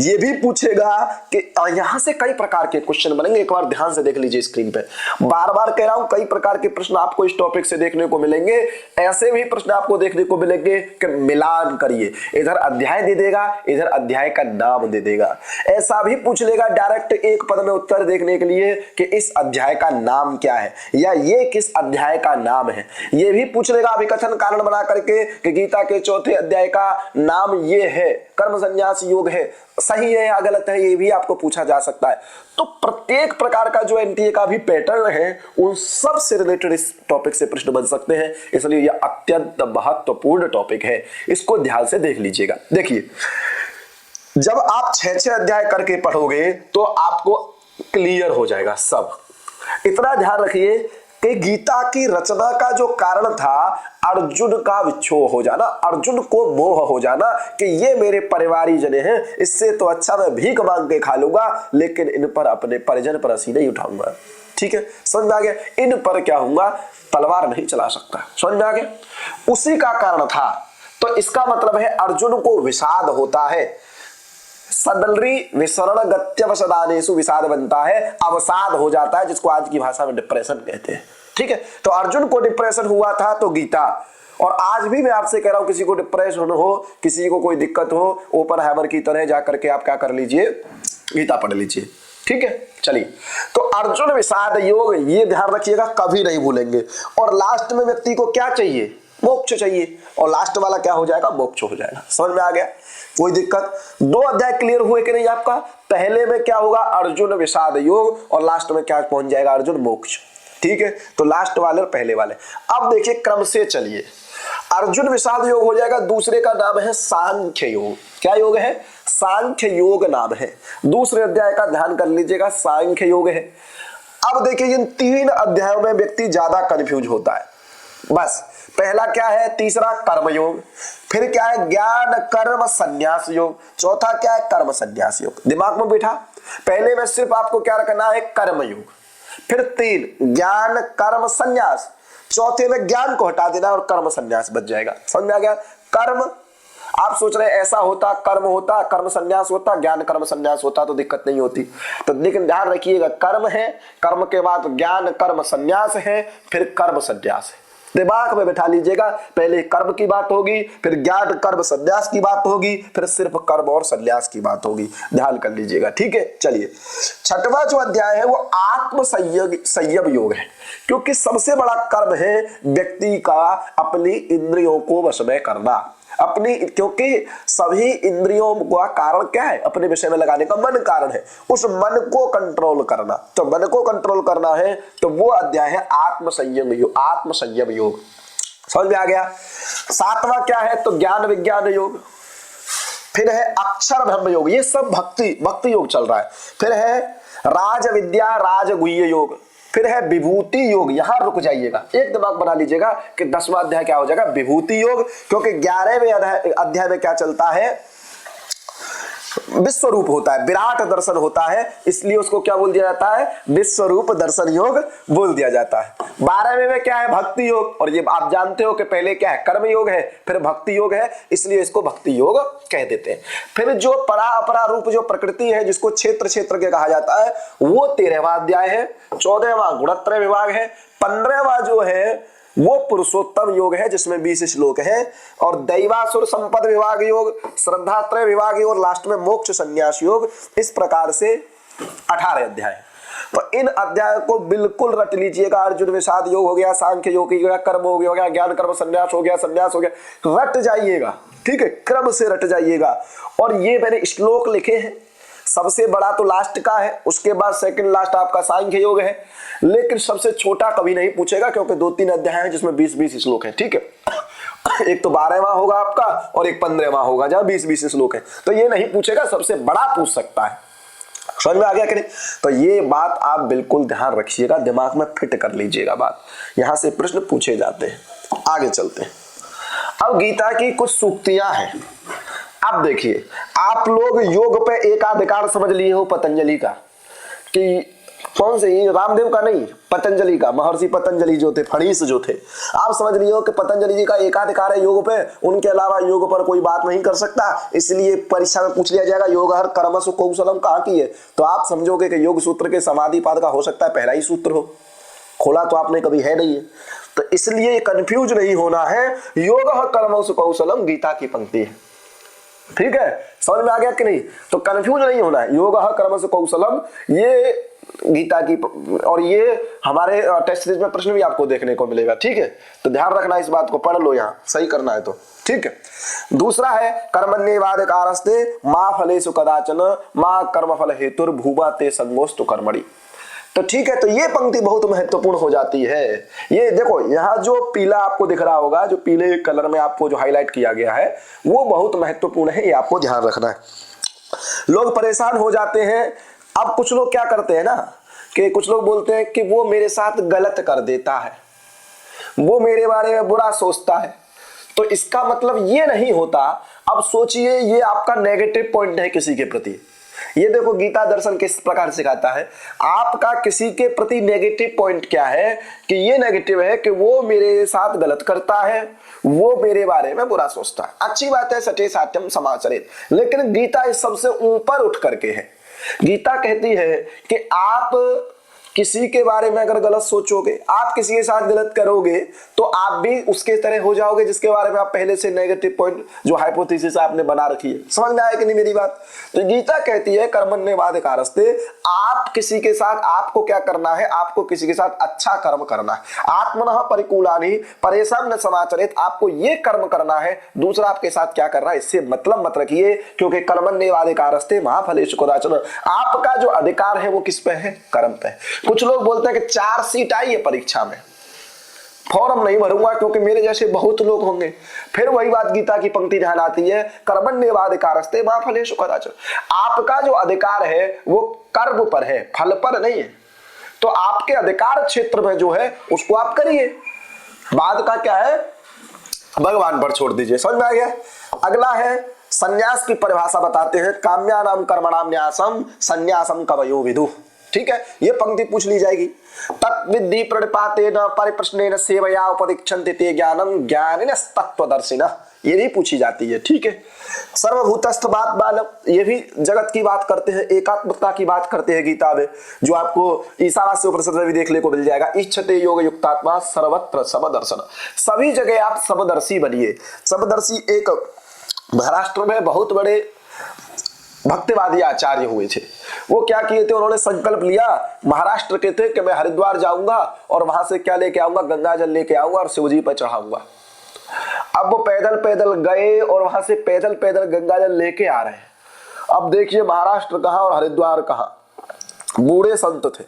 ये भी पूछेगा कि यहां से कई प्रकार के क्वेश्चन बनेंगे, एक बार ध्यान से देख लीजिए स्क्रीन पे। बार बार कह रहा हूं कई प्रकार के प्रश्न आपको इस टॉपिक से देखने को मिलेंगे। ऐसे भी प्रश्न आपको देखने को मिलेंगे कि मिलान करिए, इधर अध्याय दे देगा, इधर अध्याय का नाम दे देगा। ऐसा भी पूछ लेगा डायरेक्ट एक पद में उत्तर देखने के लिए कि इस अध्याय का नाम क्या है या ये किस अध्याय का नाम है। ये भी पूछ लेगा अभिकथन कारण बना करके कि गीता के चौथे अध्याय का नाम ये है, कर्म संन्यास योग है, सही है या गलत है, ये भी आपको पूछा जा सकता है। तो प्रत्येक प्रकार का जो एनटीए का भी पैटर्न है उन सब से रिलेटेड इस टॉपिक से प्रश्न बन सकते हैं, इसलिए यह अत्यंत महत्वपूर्ण टॉपिक है, इसको ध्यान से देख लीजिएगा। देखिए जब आप 6 अध्याय करके पढ़ोगे तो आपको क्लियर हो जाएगा सब। इतना ध्यान रखिए कि गीता की रचना का जो कारण था अर्जुन का विक्षोभ हो जाना, अर्जुन को मोह हो जाना कि ये मेरे परिवारी जने हैं, इससे तो अच्छा मैं भीख मांग के खा लूंगा, लेकिन इन पर अपने परिजन पर हंसी नहीं उठाऊंगा। ठीक है, समझ में आ गया? इन पर क्या होगा, तलवार नहीं चला सकता। समझ में आ गया? उसी का कारण था। तो इसका मतलब है अर्जुन को विषाद होता है, सदलरी विसरण गत्यवसदानेषु विषाद बनता है, अवसाद हो जाता है, जिसको आज की भाषा में डिप्रेशन कहते हैं। ठीक है, तो अर्जुन को डिप्रेशन हुआ था तो गीता, और आज भी मैं आपसे कह रहा हूं किसी को डिप्रेशन हो, किसी को कोई दिक्कत हो, ओपनहाइमर की तरह जाकर के आप क्या कर लीजिए, गीता पढ़ लीजिए। ठीक है, चलिए तो अर्जुन विषाद योग, ये ध्यान रखिएगा, कभी नहीं भूलेंगे। और लास्ट में व्यक्ति को क्या चाहिए, मोक्ष चाहिए, और लास्ट वाला क्या हो जाएगा, मोक्ष हो जाएगा। समझ में आ गया? कोई दिक्कत? 2 अध्याय क्लियर हुए कि नहीं आपका? पहले में क्या होगा, अर्जुन विषाद योग, और लास्ट में क्या पहुंच जाएगा, अर्जुन मोक्ष। ठीक है, तो लास्ट वाले और पहले वाले। अब देखिए क्रम से चलिए, अर्जुन विषाद योग हो जाएगा, दूसरे का नाम है सांख्य योग। क्या योग है? सांख्य योग नाम है। दूसरे अध्याय का ध्यान कर लीजिएगा, सांख्य योग है। अब देखिए इन 3 अध्यायों में व्यक्ति ज्यादा कंफ्यूज होता है। बस पहला क्या है, तीसरा कर्म योग, फिर क्या है ज्ञान कर्म संन्यास योग, चौथा क्या है कर्म संन्यास योग। दिमाग में बैठा, पहले में सिर्फ आपको क्या रखना है, कर्म योग, फिर 3 ज्ञान कर्म संन्यास, चौथे में ज्ञान को हटा देना और कर्म संन्यास बच जाएगा। समझ में आ गया? कर्म आप सोच रहे ऐसा होता, कर्म होता, कर्म संन्यास होता, ज्ञान कर्म संन्यास होता तो दिक्कत नहीं होती। तो लेकिन ध्यान रखिएगा, कर्म है, कर्म के बाद ज्ञान कर्म संन्यास है, फिर कर्म संन्यास है। दिमाग में बैठा लीजिएगा, पहले कर्म की बात होगी, फिर ज्ञान कर्म संन्यास की बात होगी, फिर सिर्फ कर्म और संन्यास की बात होगी। ध्यान कर लीजिएगा। ठीक है, चलिए 6वां जो अध्याय है वो आत्म संयम योग है, क्योंकि सबसे बड़ा कर्म है व्यक्ति का अपनी इंद्रियों को वश में करना, अपनी, क्योंकि सभी इंद्रियों का कारण क्या है, अपने विषय में लगाने का मन कारण है, उस मन को कंट्रोल करना। तो मन को कंट्रोल करना है तो वो अध्याय है आत्म संयम योग, आत्म संयम योग। समझ में आ गया? 7वां क्या है, तो ज्ञान विज्ञान योग, फिर है अक्षर ब्रह्म योग, ये सब भक्ति योग चल रहा है, फिर है राज विद्या राज गुह्य योग, फिर है विभूति योग। यहां रुक जाइएगा, एक दिमाग बना लीजिएगा कि 10वां अध्याय क्या हो जाएगा, विभूति योग, क्योंकि 11वें अध्याय में क्या चलता है, विश्वरूप होता है, विराट दर्शन होता है, इसलिए उसको क्या बोल दिया जाता है, विश्वरूप दर्शन योग बोल दिया जाता है। 12वें में क्या है, भक्ति योग, और ये आप जानते हो कि पहले क्या है, कर्म योग है, फिर भक्ति योग है, इसलिए इसको भक्ति योग कह देते हैं। फिर जो परा अपरा रूप जो प्रकृति है, जिसको क्षेत्र के कहा जाता है, वो 13वां अध्याय है। 14वां गुणत्रय विभाग है। 15वां जो है वो पुरुषोत्तम योग है, जिसमें 20 श्लोक है, और दैवासुर संपद विभाग योग, श्रद्धात्रय विभाग योग, और लास्ट में मोक्ष संन्यास योग। इस प्रकार से 18 अध्याय। तो इन अध्याय को बिल्कुल रट लीजिएगा। अर्जुन विषाद योग हो गया, सांख्य योग हो गया, कर्म हो गया, ज्ञान कर्म संन्यास हो गया, संन्यास हो गया, रट जाइएगा। ठीक है, क्रम से रट जाइएगा। और ये मैंने श्लोक लिखे हैं, सबसे बड़ा तो लास्ट का है, उसके बाद सेकंड लास्ट आपका सांख्य योग है, लेकिन सबसे छोटा कभी नहीं पूछेगा, क्योंकि 2-3 अध्याय हैं जिसमें 20-20 श्लोक है। ठीक है, एक तो 12वां होगा आपका और एक 15वां होगा जहां 20-20 श्लोक है, तो ये नहीं पूछेगा, सबसे बड़ा पूछ सकता है। समझ में आ गया कि नहीं? तो ये बात आप बिल्कुल ध्यान रखिएगा, दिमाग में फिट कर लीजिएगा बात, यहां से प्रश्न पूछे जाते हैं। आगे चलते हैं। अब गीता की कुछ सूक्तियां हैं। अब देखिए, आप लोग योग पे एकाधिकार समझ लिए हो पतंजलि का, कि कौन से? ये रामदेव का नहीं, पतंजलि का, महर्षि पतंजलि जो थे, फणीस जो थे। आप समझ लियो कि पतंजलि जी का एकाधिकार है योग पे, उनके अलावा योग पर कोई बात नहीं कर सकता। इसलिए परीक्षा में पूछ लिया जाएगा योग हर कर्मसु कौशलम कहाँ की है, तो आप समझोगे कि योग सूत्र के समाधि पाद का हो सकता है पहला ही सूत्र हो, खोला तो आपने कभी है नहीं है। तो इसलिए कंफ्यूज नहीं होना है, योग कर्मसु कौशलम गीता की पंक्ति है, ठीक है, समझ में आ गया कि नहीं? तो कंफ्यूज नहीं होना है, योग कर्मसु कौशलम ये गीता की, और ये हमारे टेस्ट सीरीज में प्रश्न भी आपको देखने को मिलेगा, ठीक है? तो ध्यान रखना इस बात को, पढ़ लो यहाँ, सही करना है तो, ठीक है। दूसरा है कर्मण्येवाधिकारस्ते मा फलेषु कदाचन मा कर्मफल हेतुर भूमा ते संगोस्तु कर्मणि। तो ठीक है, तो ये पंक्ति बहुत महत्वपूर्ण हो जाती है। ये देखो यहाँ जो पीला आपको दिख रहा होगा, जो पीले कलर में आपको जो हाईलाइट किया गया है वो बहुत महत्वपूर्ण है, ये आपको ध्यान रखना है। लोग परेशान हो जाते हैं। अब कुछ लोग क्या करते हैं ना, कि कुछ लोग बोलते हैं कि वो मेरे साथ गलत कर देता है, वो मेरे बारे में बुरा सोचता है, तो इसका मतलब ये नहीं होता। अब सोचिए, ये आपका नेगेटिव पॉइंट है किसी के प्रति। ये देखो गीता दर्शन किस प्रकार सिखाता है, आपका किसी के प्रति नेगेटिव पॉइंट क्या है, कि ये नेगेटिव है कि वो मेरे साथ गलत करता है, वो मेरे बारे में बुरा सोचता है। अच्छी बात है, सटे सात्यम समाचरित, लेकिन गीता इस सबसे ऊपर उठ करके है। गीता कहती है कि आप किसी के बारे में अगर गलत सोचोगे, आप किसी के साथ गलत करोगे, तो आप भी उसके तरह हो जाओगे जिसके बारे में आप पहले से नेगेटिव पॉइंट, जो हाइपोथेसिस आपने बना रखी है। समझ में आया कि नहीं मेरी बात? तो गीता कहती है कर्मण्येवाधिकारस्ते, आप किसी के साथ, आपको क्या करना है, आपको किसी के साथ अच्छा कर्म करना है। आत्मनः परिकूलानि परेशान न समाचरित, आपको ये कर्म करना है, दूसरा आपके साथ क्या कर रहा है इससे मतलब मत रखिए, क्योंकि कर्मण्येवाधिकारस्ते महाफलेषु कदाचन, आपका जो अधिकार है वो किस पे है? कर्म पे। कुछ लोग बोलते हैं कि 4 सीट आई है परीक्षा में, फॉर्म नहीं भरूंगा क्योंकि मेरे जैसे बहुत लोग होंगे। फिर वही बात गीता की पंक्ति ध्यान आती है, कर्मण्येवाधिकारस्ते मा फलेषु कदाचन, आपका जो अधिकार है वो कर्म पर है, फल पर नहीं है। तो आपके अधिकार क्षेत्र में जो है उसको आप करिए, बाद का क्या है भगवान पर छोड़ दीजिए। समझ में आ गया? अगला है संन्यास की परिभाषा बताते हैं, काम्यानाम कर्मणाम न्यासम संन्यासम कवयो विदुः। ठीक है, ये पंक्ति पूछ ली जाएगी। तत्विद्धि प्रणिपातेन परिप्रश्नेन सेवया उपदिक्षन्ते ते ज्ञानम ज्ञानिनः तत्त्वदर्शिनः, ये भी पूछी जाती है। ठीक है, सर्वभूतस्थ बात बालम, ये भी जगत की बात करते हैं, एकात्मता की बात करते हैं गीता में, जो आपको ईशावास्य उपनिषद में भी देखने को मिल जाएगा। इच्छते योग युक्तात्मा सर्वत्र समदर्शन, सभी जगह आप समदर्शी बनिए। समदर्शी एक महाराष्ट्र में बहुत बड़े भक्तिवादी आचार्य हुए थे। वो क्या किए थे, उन्होंने संकल्प लिया, महाराष्ट्र के थे, कि मैं हरिद्वार जाऊंगा और वहां से क्या लेके आऊंगा, गंगा जल लेके आऊंगा और शिवजी पर चढ़ाऊंगा। अब वो पैदल पैदल गए और वहां से पैदल पैदल गंगा जल लेके आ रहे हैं। अब देखिए महाराष्ट्र कहाँ और हरिद्वार कहाँ, बूढ़े संत थे।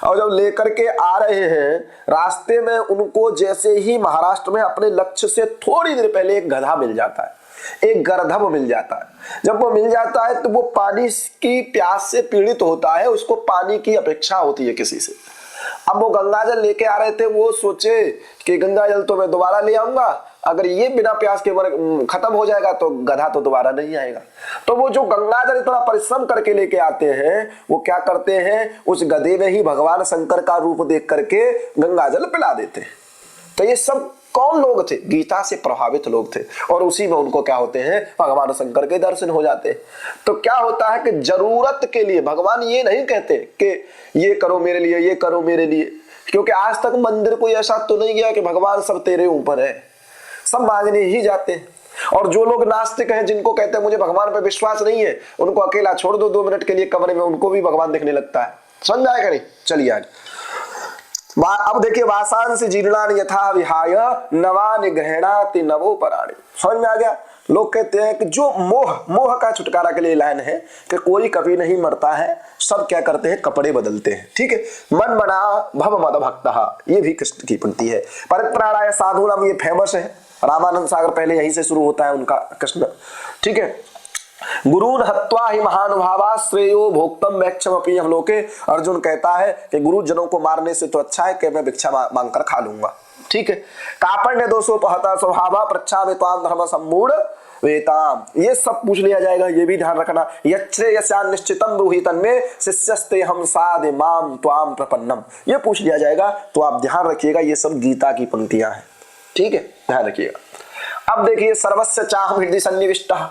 और जब लेकर के आ रहे हैं, रास्ते में उनको जैसे ही महाराष्ट्र में अपने लक्ष्य से थोड़ी देर पहले एक गधा मिल जाता है, एक गर्दभ मिल जाता है। जब वो मिल जाता है तो वो पानी की प्यास से पीड़ित होता है, उसको पानी की अपेक्षा होती है किसी से। अब वो गंगाजल लेके आ रहे थे, वो सोचे कि गंगाजल तो मैं दोबारा ले आऊंगा, अगर ये बिना प्यास के खत्म हो जाएगा तो गधा तो दोबारा नहीं आएगा। तो वो जो गंगाजल इतना परिश्रम करके लेके आते हैं, वो क्या करते हैं, उस गधे में ही भगवान शंकर का रूप देख करके गंगाजल पिला देते हैं। तो ये सब कौन लोग थे? गीता से प्रभावित लोग थे, और उसी में उनको क्या होते हैं, भगवान शंकर के दर्शन हो जाते हैं। तो क्या होता है कि जरूरत के लिए भगवान ये नहीं कहते कि ये करो मेरे लिए, ये करो मेरे लिए, क्योंकि आज तक मंदिर कोई ऐसा तो नहीं गया कि भगवान सब तेरे ऊपर है, सब मांगने ही जाते हैं। और जो लोग नास्तिक हैं, जिनको कहते हैं मुझे भगवान पे विश्वास नहीं है, उनको अकेला छोड़ दो 2 मिनट के लिए कमरे में, उनको भी भगवान दिखने लगता है। समझ आएगा नहीं? चलिए आगे। अब देखिए, वासांस जीर्णानि यथा विहाय नवानि गृह्णाति नवो पराणि। समझ में आ गया? लोग कहते हैं कि जो मोह का छुटकारा के लिए लाइन है कि कोई कभी नहीं मरता है, सब क्या करते हैं, कपड़े बदलते हैं। ठीक है, मन बना भव मद भक्त, ये भी कृष्ण की पंक्ति है। परित्राणाय साधूनाम, ये फेमस है, रामानंद सागर पहले यहीं से शुरू होता है उनका कृष्ण। ठीक है, गुरुन हत्वा ही महानुभावा श्रेयो भोक्तम वैक्षमपि हम लोके। अर्जुन कहता है कि गुरुजनों को मारने से तो अच्छा है कि मैं भिक्षा मांगकर खा लूंगा। ठीक है, कापण्य दोषोपहता स्वभाव प्रच्छामि त्वां धर्म सम्मूढ़ वेताम, ये सब पूछ लिया जाएगा, ये भी ध्यान रखना। यच्छ्रेयस्यान् निश्चितं ब्रूहि तन्मे शिष्यस्ते हम साधे माम त्वाम प्रपन्नम, ये पूछ लिया जाएगा। तो आप ध्यान रखिएगा, ये सब गीता की पंक्तियां हैं, ठीक है, ध्यान रखिएगा। अब देखिए, सर्वस्य चाहम हृदय सन्निविष्टः,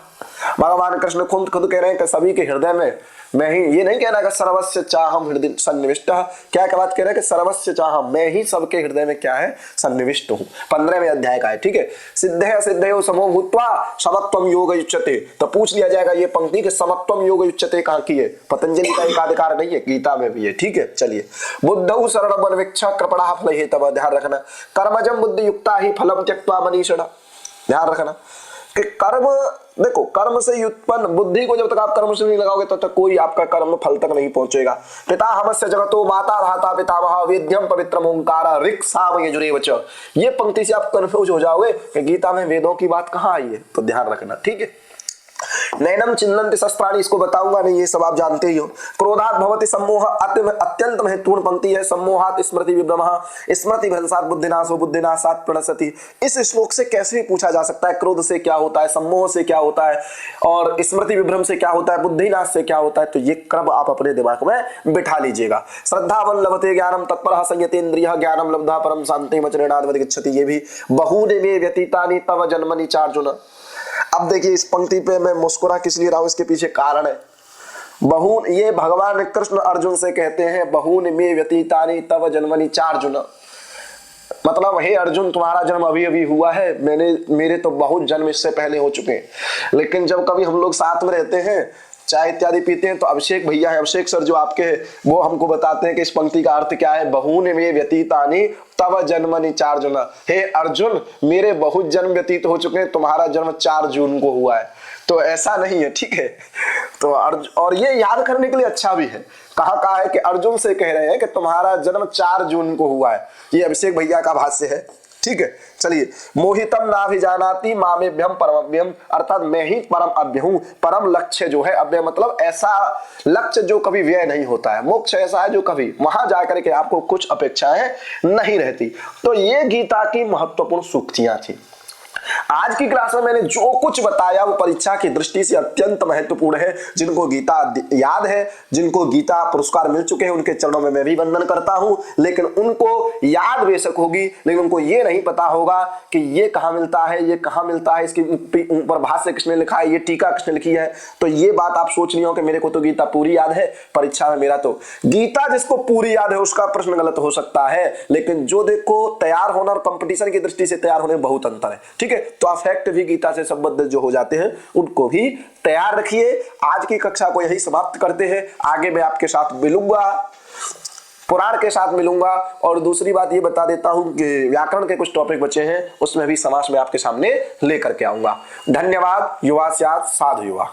भगवान कृष्ण खुद कह रहे हैं कि सभी के हृदय में मैं ही, ये नहीं कहना कि सर्वस्य चाहम हृदय सन्निविष्टः, क्या बात कह रहे हैं कि सर्वस्य चाहम, मैं ही सबके हृदय में क्या है, सन्निविष्ट हूं। 15वें अध्याय का है, ठीक है। सिद्धे असिद्धयो समो भूत्वा समत्वम योग युच्यते, तो पूछ लिया जाएगा ये पंक्ति कि समत्वम योग युच्यते कहां की है, पतंजलि का एकाधिकार नहीं है, गीता में भी है, ठीक है। चलिए, बुद्धौ शरणं वनवीक्ष्य कृपणः फलैः तव, ध्यान रखना। कर्मजं बुद्धि युक्ता ही फलम त्यक्त्वा मनीषिणः, ध्यान रखना कि कर्म, देखो कर्म से उत्पन्न बुद्धि को जब तक आप कर्म से नहीं लगाओगे तब तक कोई आपका कर्म फल तक नहीं पहुंचेगा। पिता हमस्य जगतो माता धाता पितामह वेद्यम पवित्रम ओंकार ऋक् साम यजुरेव च, ये पंक्ति से आप कंफ्यूज हो जाओगे कि गीता में वेदों की बात कहाँ आई है, तो ध्यान रखना, ठीक है। नैनम चिन्नन्ति शस्त्राणि, इसको बताऊंगा नहीं, ये सब आप जानते ही हो। क्रोधात् भवति सम्मोह, अत्यंत महत्वपूर्ण पंक्ति है। सम्मोहात् स्मृति विभ्रमः, स्मृति भ्रंशात् बुद्धिनाशो, बुद्धिनाशात् प्रणश्यति। इस श्लोक से कैसे भी पूछा जा सकता है, क्रोध से क्या होता है, सम्मोह से क्या होता है, और स्मृति विभ्रम से क्या होता है, बुद्धिनाश से क्या होता है, तो ये क्रम आप अपने दिमाग में बिठा लीजिएगा। श्रद्धावन लभते ज्ञानम तत्परः संयतेन्द्रियः ज्ञानम लब्धा परम शांति वचनेनाद् गच्छति, ये भी बहूनि मे व्यतीतानि तव जन्मनि चार्जुन। अब देखिए, इस पंक्ति पे मैं मुस्कुरा किस लिए रहा हूं, इसके पीछे कारण है। बहून, ये भगवान कृष्ण अर्जुन से कहते हैं, बहून में व्यतीतानि तव जन्मनि चार्जुन, मतलब हे अर्जुन तुम्हारा जन्म अभी अभी हुआ है, मेरे तो बहुत जन्म इससे पहले हो चुके हैं। लेकिन जब कभी हम लोग साथ में रहते हैं, चाय इत्यादि पीते हैं, तो अभिषेक भैया है, अभिषेक सर जो आपके, वो हमको बताते हैं कि इस पंक्ति का अर्थ क्या है। बहून में व्यतीतानि तव जन्मनि चार्जुन, हे अर्जुन मेरे बहुत जन्म व्यतीत हो चुके हैं, तुम्हारा जन्म 4 जून को हुआ है। तो ऐसा नहीं है, ठीक है। तो और ये याद करने के लिए अच्छा भी है, कहा है कि अर्जुन से कह रहे हैं कि तुम्हारा जन्म 4 जून को हुआ है, ये अभिषेक भैया का भाष्य है, ठीक है। चलिए, मोहितम नाभिजानाति मामेभ्यम परमभ्यम, अर्थात मैं ही परम अभ्य हूं। परम लक्ष्य जो है, अभ्य मतलब ऐसा लक्ष्य जो कभी व्यय नहीं होता है, मोक्ष ऐसा है जो कभी वहां जाकर के आपको कुछ अपेक्षाएं नहीं रहती। तो ये गीता की महत्वपूर्ण सूक्तियां थी। आज की क्लास में मैंने जो कुछ बताया वो परीक्षा की दृष्टि से अत्यंत महत्वपूर्ण है। जिनको गीता याद है, जिनको गीता पुरस्कार मिल चुके हैं, उनके चरणों में मैं भी वंदन करता हूं। लेकिन उनको याद बेशक होगी, लेकिन उनको ये नहीं पता होगा कि ये कहां मिलता है, ये कहां मिलता है, इसके ऊपर भाष्य किसने लिखा है, ये टीका किसने लिखी है। तो ये बात आप सोच रही हो कि मेरे को तो गीता पूरी याद है, परीक्षा में मेरा तो गीता जिसको पूरी याद है उसका प्रश्न गलत हो सकता है, लेकिन जो देखो तैयार होना और कंपटीशन की दृष्टि से तैयार होने में बहुत अंतर है, ठीक है। तो अफेक्ट भी गीता से संबंधित जो हो जाते हैं उनको भी तैयार रखिए। आज की कक्षा को यही समाप्त करते हैं। आगे मैं आपके साथ मिलूंगा, पुराण के साथ मिलूंगा। और दूसरी बात ये बता देता हूं कि व्याकरण के कुछ टॉपिक बचे हैं, उसमें भी समास में आपके सामने लेकर के आऊंगा। धन्यवाद। युवा स्यात् साधु युवा।